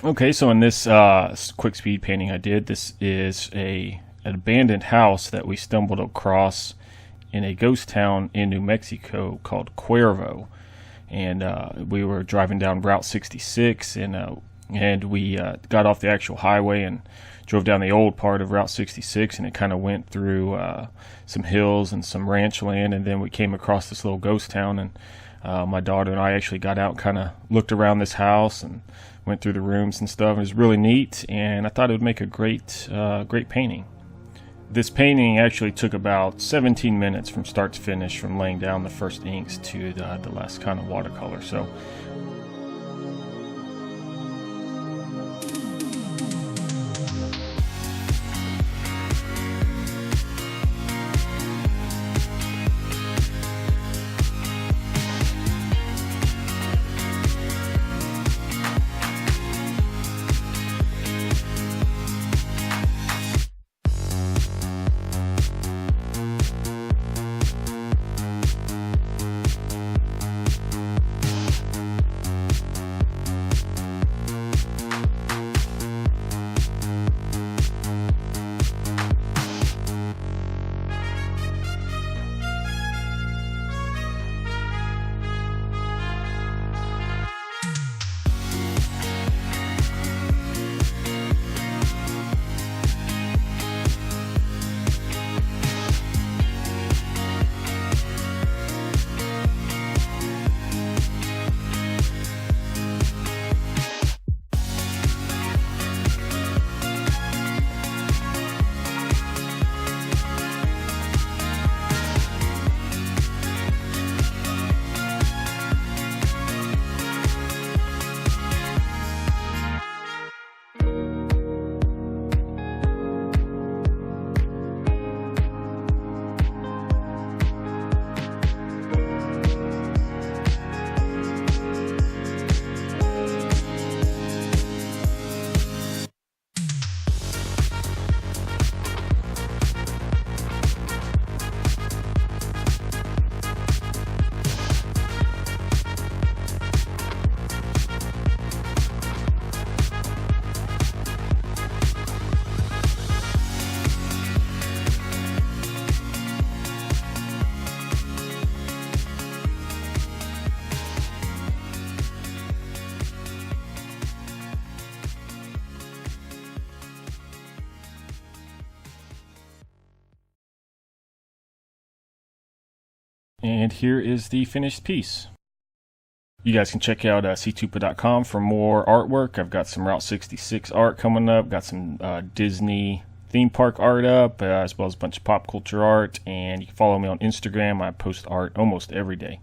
Okay, so in this quick speed painting I did, this is an abandoned house that we stumbled across in a ghost town in New Mexico called Cuervo. And we were driving down Route 66, and we got off the actual highway and drove down the old part of Route 66, and it kind of went through some hills and some ranch land, and then we came across this little ghost town. And my daughter and I actually got out and kind of looked around this house and went through the rooms and stuff. It was really neat, and I thought it would make a great painting. This painting actually took about 17 minutes from start to finish, from laying down the first inks to the last kind of watercolor. So and here is the finished piece. You guys can check out ctupa.com for more artwork. I've got some Route 66 art coming up, got some Disney theme park art up, as well as a bunch of pop culture art, and you can follow me on Instagram. I post art almost every day.